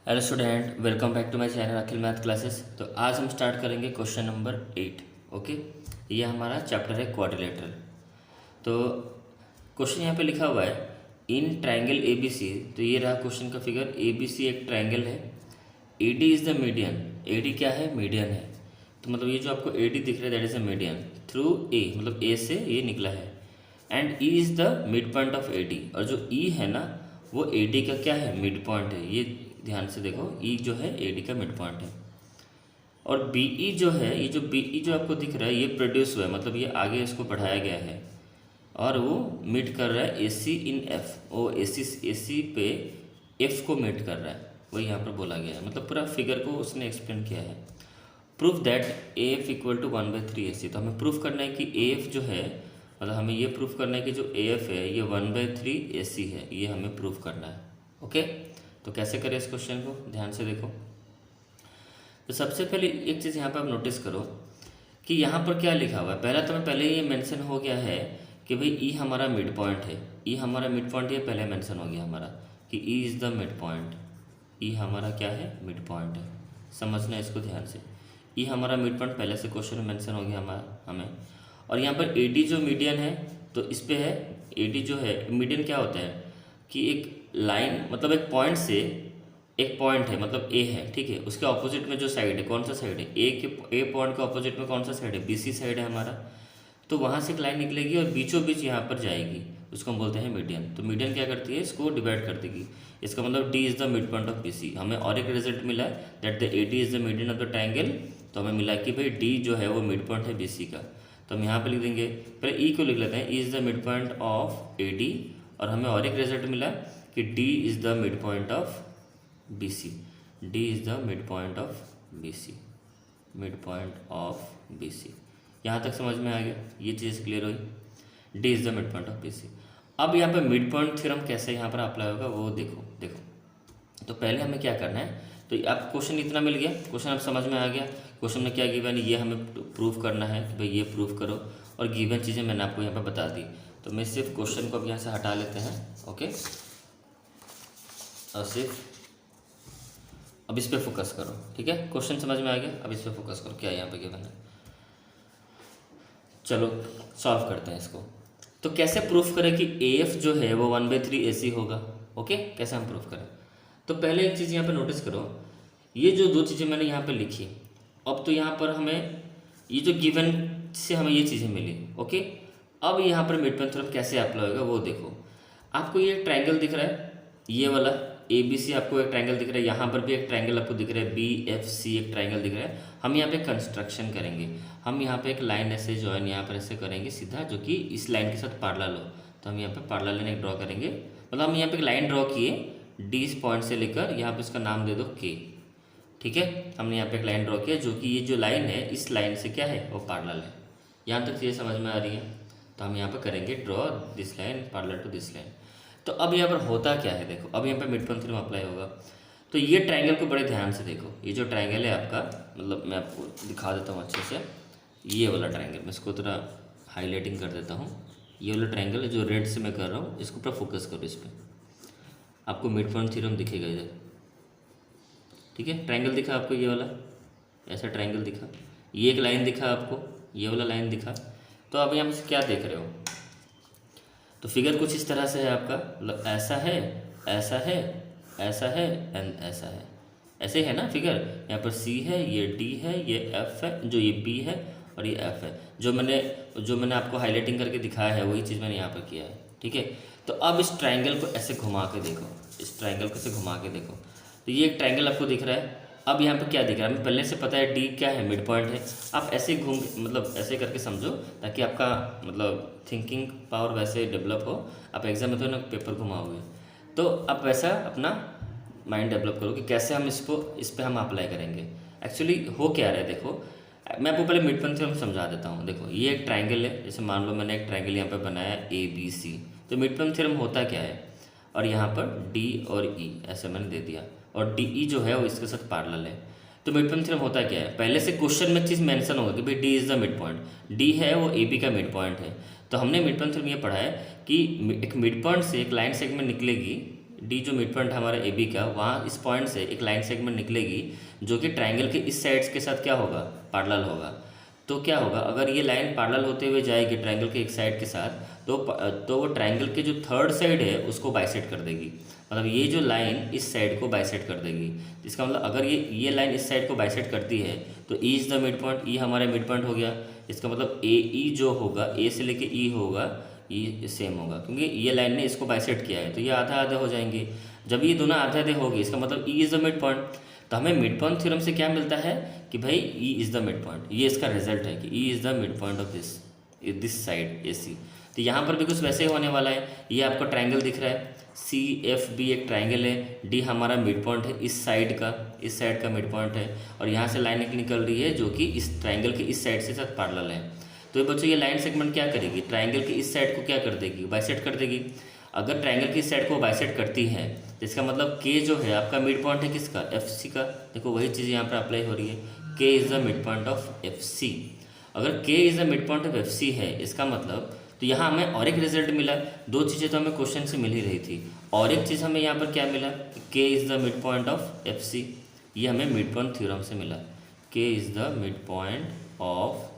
Hello student, welcome back to my channel Akhil math classes. तो आज हम स्टार्ट करेंगे क्वेश्चन नंबर 8। ओके, ये हमारा चैप्टर है क्वाड्रिलेटरल। तो क्वेश्चन यहाँ पे लिखा हुआ है in triangle A B C. तो ये रहा क्वेश्चन का फिगर। ए बी सी एक ट्रायंगल है, ए D is the median. A D क्या है? मीडियन है। तो मतलब ये जो आपको ए डी दिख रहा है that is a median through a, मतलब ए से ये निकला है। And E is the mid point of A D. और जो ई है ना वो ए डी का क्या है? मिड पॉइंट है। ये ध्यान से देखो, ई जो है ए डी का मिड पॉइंट है। और बी ई जो है, ये जो बी ई जो आपको दिख रहा है ये प्रोड्यूस हुआ है, मतलब ये आगे इसको बढ़ाया गया है और वो मीट कर रहा है ए सी इन एफ। वो ए सी पे एफ को मीट कर रहा है, वही यहाँ पर बोला गया है। मतलब पूरा फिगर को उसने एक्सप्लेन किया है। Proof that A F equal to 1/3 A C. तो हमें प्रूफ करना है कि ए एफ जो है, मतलब हमें ये प्रूफ करना है कि जो ए एफ है ये 1/3 ए सी है। ये हमें प्रूफ करना है। ओके, तो कैसे करें इस क्वेश्चन को? ध्यान से देखो। तो सबसे पहले एक चीज़ यहाँ पर आप नोटिस करो कि यहाँ पर क्या लिखा हुआ है। पहला तो मैं पहले ये मेंशन हो गया है कि भाई ई हमारा मिड पॉइंट है। ई हमारा मिड पॉइंट ये पहले मेंशन हो गया हमारा कि E is the mid point. ई हमारा क्या है? मिड पॉइंट है। समझना इसको ध्यान से। ई हमारा मिड पॉइंट पहले से क्वेश्चन में मेंशन हो गया हमें। और यहाँ पर ए डी जो मीडियन है तो इस पे है ए डी जो है। मीडियन क्या होता है कि एक लाइन, मतलब एक पॉइंट से एक पॉइंट है, मतलब ए है, ठीक है, उसके ऑपोजिट में जो साइड है, कौन सा साइड है? ए पॉइंट के ऑपोजिट में कौन सा साइड है? बी सी साइड है हमारा। तो वहाँ से एक लाइन निकलेगी और बीचों बीच यहाँ पर जाएगी, उसको हम बोलते हैं मीडियन। तो मीडियन क्या करती है? इसको डिवाइड कर देगी। इसका मतलब D is the mid point of B C. हमें और एक रिजल्ट मिला that the A D is the median of the triangle. तो हमें मिला कि भाई डी जो है वो मिड पॉइंट है बी सी का। तो हम यहाँ पर लिख देंगे, पहले ई को लिख लेते हैं, E is the mid point of A D. और हमें और एक रिजल्ट मिला कि D is the mid point of B C. D is the mid point of B C, mid point of B C. यहाँ तक समझ में आ गया? ये चीज़ क्लियर हुई। D is the mid point of B C. अब यहाँ पे मिड पॉइंट थ्योरम कैसे यहाँ पर अप्लाई होगा वो देखो। तो पहले हमें क्या करना है, तो आप क्वेश्चन इतना मिल गया, क्वेश्चन अब समझ में आ गया। क्वेश्चन में क्या गिवन है ये हमें प्रूफ करना है कि भाई ये प्रूफ करो। और गिवन चीज़ें मैंने आपको यहाँ पर बता दी। तो मैं सिर्फ क्वेश्चन को अब यहाँ से हटा लेते हैं। ओके, और सिर्फ अब इस पर फोकस करो, ठीक है? क्वेश्चन समझ में आ गया, अब इस पर फोकस करो क्या यहाँ पे गिवन है। चलो सॉल्व करते हैं इसको। तो कैसे प्रूफ करें कि ए एफ जो है वो 1/3 ए सी होगा? ओके, कैसे हम प्रूफ करें? तो पहले एक चीज़ यहाँ पे नोटिस करो, ये जो दो चीज़ें मैंने यहाँ पे लिखी, अब तो यहाँ पर हमें ये जो गिवन से हमें ये चीज़ें मिली। ओके, अब यहाँ पर मिड पॉइंट थ्योरम कैसे अप्लाई होगा वो देखो। आपको ये ट्रायंगल दिख रहा है, ये वाला ए बी सी आपको एक ट्रायंगल दिख रहा है, यहाँ पर भी एक ट्रायंगल आपको दिख रहा है, बी एफ सी एक ट्रायंगल दिख रहा है। हम यहाँ पे कंस्ट्रक्शन करेंगे। हम यहाँ पे एक लाइन ऐसे जॉइन यहाँ पर ऐसे करेंगे सीधा, जो कि इस लाइन के साथ पैरेलल हो। तो हम यहाँ पे पैरेलल लाइन एक ड्रॉ करेंगे। मतलब हम यहाँ पे एक लाइन ड्रॉ किए डी इस पॉइंट से लेकर यहाँ पे इसका नाम दे दो के, ठीक है? हमने यहाँ पे एक लाइन ड्रॉ किया जो कि ये जो लाइन है इस लाइन से क्या है? वो पैरेलल है। यहाँ तक चीज़ें समझ में आ रही है? तो हम यहाँ पर करेंगे draw this line parallel to this line. तो अब यहाँ पर होता क्या है देखो, अब यहाँ पर मिड पॉइंट थ्योरम अप्लाई होगा। तो ये ट्रायंगल को बड़े ध्यान से देखो। ये जो ट्रायंगल है आपका, मतलब मैं आपको दिखा देता हूँ अच्छे से। ये वाला ट्रायंगल मैं इसको थोड़ा हाईलाइटिंग कर देता हूँ। ये वाला ट्रायंगल है जो रेड से मैं कर रहा हूँ, इसको पूरा फोकस करो इस पर। आपको मिड पॉइंट थ्योरम दिखेगा इधर, ठीक है? ट्रायंगल दिखा आपको ये वाला, ऐसा ट्रायंगल दिखा, ये एक लाइन दिखा आपको, ये वाला लाइन दिखा। तो अब यहाँ से क्या देख रहे हो? तो फिगर कुछ इस तरह से है आपका, मतलब ऐसा है, ऐसा है, ऐसा है एंड ऐसा है। ऐसे ही है ना फिगर? यहाँ पर सी है, ये डी है, ये एफ है, जो ये बी है और ये एफ है। जो मैंने आपको हाईलाइटिंग करके दिखाया है वही चीज़ मैंने यहाँ पर किया है, ठीक है? तो अब इस ट्रायंगल को ऐसे घुमा के देखो, इस ट्रायंगल को ऐसे घुमा के देखो। तो ये एक ट्रायंगल आपको दिख रहा है। अब यहाँ पे क्या दिख रहा है? हमें पहले से पता है डी क्या है? मिड पॉइंट है। आप ऐसे घूम, मतलब ऐसे करके समझो ताकि आपका मतलब थिंकिंग पावर वैसे डेवलप हो। आप एग्जाम में तो ना पेपर घुमाओगे, तो आप वैसा अपना माइंड डेवलप करो कि कैसे हम इसको इस पर हम अप्लाई करेंगे। एक्चुअली हो क्या रहा है देखो, मैं आपको पहले मिड पॉइंट थ्योरम समझा देता हूँ। देखो ये एक ट्रायंगल है, जैसे मान लो मैंने एक ट्रायंगल यहाँ पर बनाया ए बी सी। तो मिड पॉइंट थ्योरम होता क्या है? और यहाँ पर डी और ई ऐसे मैंने दे दिया, और डी ई जो है वो इसके साथ पैरेलल है। तो मिड पॉइंट थ्योरम होता क्या है? पहले से क्वेश्चन में चीज़ मेंशन होगा कि भाई D is the mid point. D है वो ए बी का मिड पॉइंट है। तो हमने मिड पॉइंट थ्योरम ये पढ़ा है कि एक मिड पॉइंट से एक लाइन सेगमेंट निकलेगी डी जो मिड पॉइंट हमारा ए बी का, वहाँ इस पॉइंट से एक लाइन सेगमेंट निकलेगी जो कि ट्राइंगल के इस साइड्स के साथ क्या होगा, पैरेलल होगा। तो क्या होगा, अगर ये लाइन पैरेलल होते हुए जाएगी ट्राइंगल के एक साइड के साथ, तो वो ट्राइंगल के जो थर्ड साइड है उसको बाइसेक्ट कर देगी। मतलब ये जो लाइन इस साइड को बाइसेक्ट कर देगी। इसका मतलब अगर ये लाइन इस साइड को बाइसेक्ट करती है तो ई इज़ द मिड पॉइंट, ई हमारा मिड पॉइंट हो गया। इसका मतलब ए ई जो होगा, ए से लेके ई होगा, ई सेम होगा, क्योंकि ये लाइन ने इसको बाइसेक्ट किया है, तो ये आधा आधा हो जाएंगे। जब ये दोनों आधे आधे होगी, इसका मतलब ई इज़ द मिड पॉइंट। तो हमें मिड पॉइंट थ्योरम से क्या मिलता है कि भाई E is the mid point, ये इसका रिजल्ट है कि E is the mid point of this side A C. तो यहाँ पर भी कुछ वैसे ही होने वाला है। ये आपको ट्राइंगल दिख रहा है, सी एफ बी एक ट्राइंगल है, डी हमारा मिड पॉइंट है इस साइड का मिड पॉइंट है, और यहाँ से लाइन निकल रही है जो कि इस ट्राइंगल के इस साइड से साथ पैरेलल है। तो ये बच्चों ये लाइन सेगमेंट क्या करेगी, ट्राइंगल के इस साइड को क्या कर देगी, बाइसेक्ट कर देगी। अगर ट्राइंगल की इस साइड को बाइसेक्ट करती है तो इसका मतलब के जो है आपका मिड पॉइंट है किसका, एफ सी का। देखो वही चीज़ यहाँ पर अप्लाई हो रही है, K is the mid point of F C. अगर K is the mid point of F C है, इसका मतलब तो यहाँ हमें और एक रिजल्ट मिला। दो चीज़ें तो हमें क्वेश्चन से मिल ही रही थी, और एक चीज़ हमें यहाँ पर क्या मिला, K is the mid point of F C. ये हमें मिड पॉइंट थ्योरम से मिला, K is the mid point of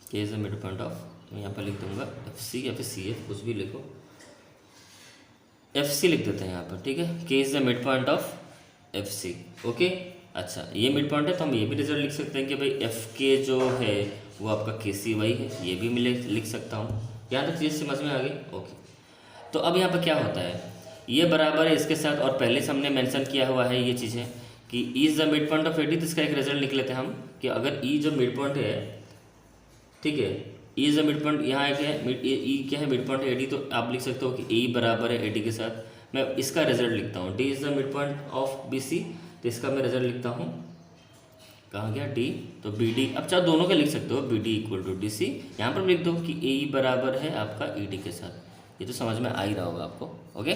K is the mid point of, मैं यहाँ पर लिख दूंगा एफ सी या फिर सी एफ, कुछ भी लिखो, एफ सी लिख देते हैं यहाँ पर, ठीक है। K is the mid point of F C, okay. अच्छा ये मिड पॉइंट है तो हम ये भी रिजल्ट लिख सकते हैं कि भाई एफ के जो है वो आपका के सी वाई है, ये भी मैं लिख सकता हूँ। यहाँ तक चीज़ समझ में आ गई, ओके। तो अब यहाँ पर क्या होता है, ये बराबर है इसके साथ, और पहले से हमने मेंशन किया हुआ है ये चीज़ें कि E is the mid point of A D. तो इसका एक रिजल्ट लिख लेते हैं हम कि अगर ई जो मिड पॉइंट है, ठीक है, ई इज़ द मिड पॉइंट, यहाँ एक है ई क्या है, मिड पॉइंट है ए डी, तो आप लिख सकते हो कि ए बराबर है ए डी के साथ। मैं इसका रिजल्ट लिखता हूँ, D is the mid point of B C, तो इसका मैं रिजल्ट लिखता हूँ, कहाँ गया डी, तो बी डी। अब चाहे दोनों के लिख सकते हो, B D equal to D C, यहाँ पर लिख दो कि ए ई बराबर है आपका ई डी के साथ। ये तो समझ में आ ही रहा होगा आपको, ओके।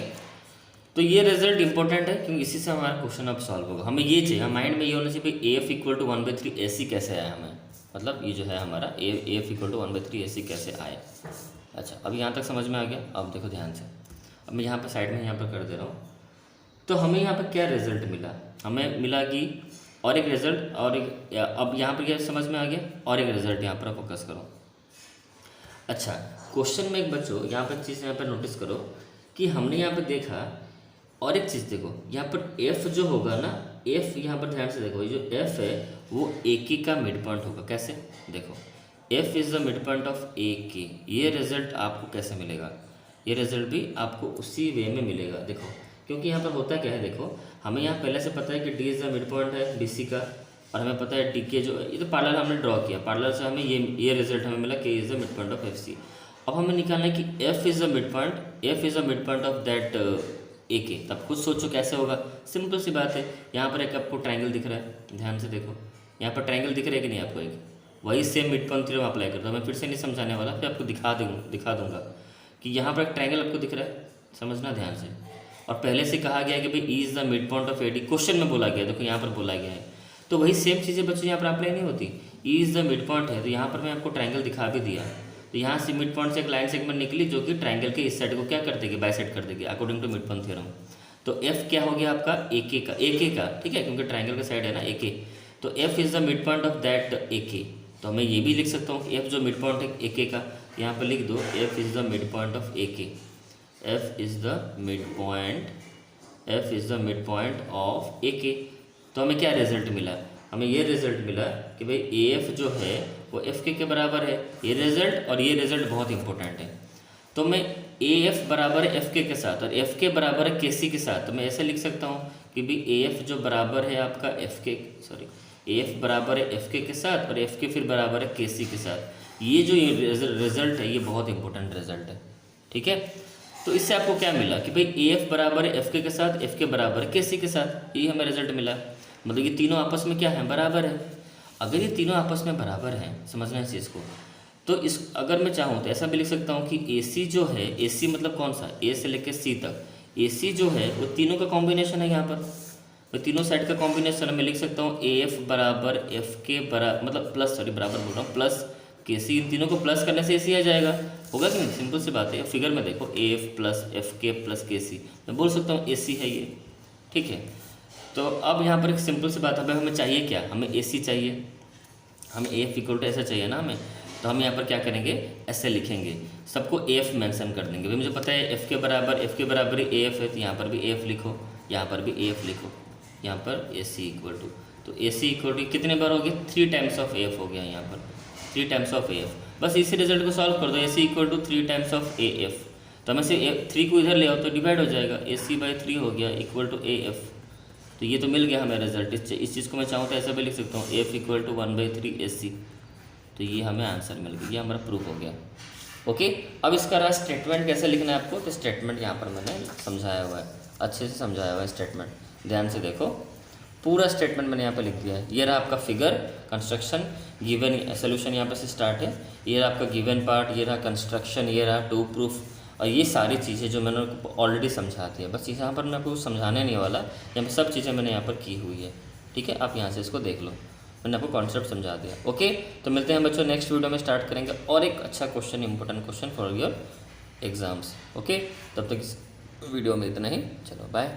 तो ये रिजल्ट इंपॉर्टेंट है क्योंकि इसी से हमारा क्वेश्चन अब सॉल्व होगा। हमें ये चाहिए, माइंड में ये होना चाहिए भाई ए एफ इक्वल टू 1/3 ए सी कैसे आया हमें, मतलब ये जो है हमारा ए एफ इक्वल टू 1/3 ए सी कैसे आए। अच्छा अब यहाँ तक समझ में आ गया। अब देखो ध्यान से, अब मैं यहाँ पर साइड में यहाँ पर कर दे रहा हूँ। तो हमें यहाँ पर क्या रिजल्ट मिला, हमें मिला कि और एक रिजल्ट, और एक, अब यहाँ पर क्या समझ में आ गया, और एक रिजल्ट यहाँ पर फोकस करो। अच्छा क्वेश्चन में एक बच्चों यहाँ पर चीज़ यहाँ पर नोटिस करो कि हमने यहाँ पर देखा, और एक चीज़ देखो यहाँ पर एफ जो होगा ना, एफ यहाँ पर ध्यान से देखो, ये जो एफ है वो ए के का मिड पॉइंट होगा। कैसे, देखो F is the mid point of A K. ये रिजल्ट आपको कैसे मिलेगा, ये रिजल्ट भी आपको उसी वे में मिलेगा। देखो क्योंकि यहाँ पर होता क्या है, देखो हमें यहाँ पहले से पता है कि D is the mid point है डी सी का, और हमें पता है डी के जो, ये तो पैरेलल हमने ड्रॉ किया, पैरेलल से हमें ये रिजल्ट हमें मिला, K is the mid point of F C. अब हमें निकालना है कि F is the mid point, F is the mid point of that A K. तब खुद सोचो कैसे होगा, सिंपल सी बात है। यहाँ पर एक आपको ट्राइंगल दिख रहा है, ध्यान से देखो, यहाँ पर ट्राइंगल दिख रहा है कि नहीं आपको, एक वही same mid point theorem apply करता हूँ। मैं फिर से नहीं समझाने वाला, फिर आपको दिखा दूंगा कि यहाँ पर एक ट्राइंगल आपको दिख रहा है, समझना ध्यान से। और पहले से कहा गया है कि भाई E is the mid point of A D, question में बोला गया, देखो यहाँ पर बोला गया है। तो वही सेम चीज़ें बच्चों यहाँ पर अप्लाई नहीं होती। ई इज़ द मिड पॉइंट है, तो यहाँ पर मैं आपको ट्राइंगल दिखा भी दिया। तो यहाँ से मिड पॉइंट से एक लाइन सेगमेंट निकली जो कि ट्राइंगल के इस साइड को क्या कर देगी, बाइसेक्ट कर देगी according to mid point theorem. तो एफ क्या हो गया आपका, ए के का, ठीक है, क्योंकि ट्राइंगल का साइड है ना ए के। तो F is the mid point of that A K. तो मैं ये भी लिख सकता हूँ एफ जो मिड पॉइंट है ए के का, यहाँ पर लिख दो F is the mid point of A K, F is the mid point of A K. तो हमें क्या रिजल्ट मिला, हमें ये रिजल्ट मिला कि भाई ए एफ जो है वो एफ के बराबर है। ये रिजल्ट और ये रिजल्ट बहुत इंपॉर्टेंट है। तो मैं ए एफ बराबर है एफ के साथ और एफ के बराबर है के सी के साथ, तो मैं ऐसे लिख सकता हूँ कि भाई ए एफ जो बराबर है आपका ए एफ बराबर है एफ के साथ और एफ के फिर बराबर है के सी के साथ। ये जो रिजल्ट है ये बहुत इंपॉर्टेंट रिजल्ट है, ठीक है। तो इससे आपको क्या मिला कि भाई ए एफ बराबर है एफ के साथ, एफ के बराबर है के सी के साथ, ये हमें रिजल्ट मिला। मतलब ये तीनों आपस में क्या है, बराबर है। अगर ये तीनों आपस में बराबर हैं, समझना है इस चीज़ को, तो इस अगर मैं चाहूँ तो ऐसा भी लिख सकता हूँ कि ए सी जो है, ए सी मतलब कौन सा, ए से लेकर सी तक, ए सी जो है वो तीनों का कॉम्बिनेशन है। यहाँ पर वो तीनों साइड का कॉम्बिनेशन मैं लिख सकता हूँ ए एफ बराबर एफ के बराबर, मतलब प्लस, बराबर बोल रहा हूँ, प्लस के सी, इन तीनों को प्लस करने से ए सी आ जाएगा, होगा कि नहीं? सिंपल सी बात है। फिगर में देखो ए एफ प्लस एफ के प्लस के सी, मैं बोल सकता हूँ ए सी है ये, ठीक है। तो अब यहाँ पर एक सिंपल सी बात है, हमें चाहिए क्या? हमें ए सी चाहिए, हमें ए एफ इक्वल टू ऐसा चाहिए ना हमें। तो हम यहाँ पर क्या करेंगे, ऐसे लिखेंगे, सबको ए एफ मैंसन कर देंगे। भाई मुझे पता है एफ के बराबर ही ए एफ है, तो यहाँ पर भी ए एफ लिखो, यहाँ पर भी ए एफ लिखो, यहाँ पर ए सी इक्वल टू, तो ए सी इक्वल टू कितने बार हो गया? 3 टाइम्स ऑफ ए एफ हो गया यहाँ पर, 3 टाइम्स ऑफ ए एफ। बस इसी रिजल्ट को सॉल्व कर दो, A C equal to 3 times of A F. तो हमें से 3 को इधर ले आओ तो डिवाइड हो जाएगा, ए सी बाई 3 हो गया इक्वल टू ए एफ। तो ये तो मिल गया हमें रिजल्ट। इस चीज़ को मैं चाहूँ तो ऐसा भी लिख सकता हूँ, F equal to 1/3 A C. तो ये हमें आंसर मिल गया, ये हमारा प्रूफ हो गया। ओके, अब इसका रहा स्टेटमेंट कैसे लिखना है आपको। तो स्टेटमेंट यहाँ पर मैंने समझाया हुआ है, अच्छे से समझाया हुआ है स्टेटमेंट, ध्यान से देखो। पूरा स्टेटमेंट मैंने यहाँ पर लिख दिया है। ये रहा आपका फिगर, कंस्ट्रक्शन, गिवन सोल्यूशन यहाँ पर से स्टार्ट है। ये रहा आपका गिवन पार्ट, ये रहा कंस्ट्रक्शन, ये रहा टू प्रूफ, और ये सारी चीज़ें जो मैंने ऑलरेडी समझा दी है। बस यहाँ पर मैं आपको समझाने नहीं वाला, यहाँ पर सब चीज़ें मैंने यहाँ पर की हुई है, ठीक है। आप यहाँ से इसको देख लो, मैंने आपको कॉन्सेप्ट समझा दिया। ओके, तो मिलते हैं बच्चों नेक्स्ट वीडियो में, स्टार्ट करेंगे और एक अच्छा question, important question for your exams. Okay, तब तक इस वीडियो में इतना ही, चलो बाय।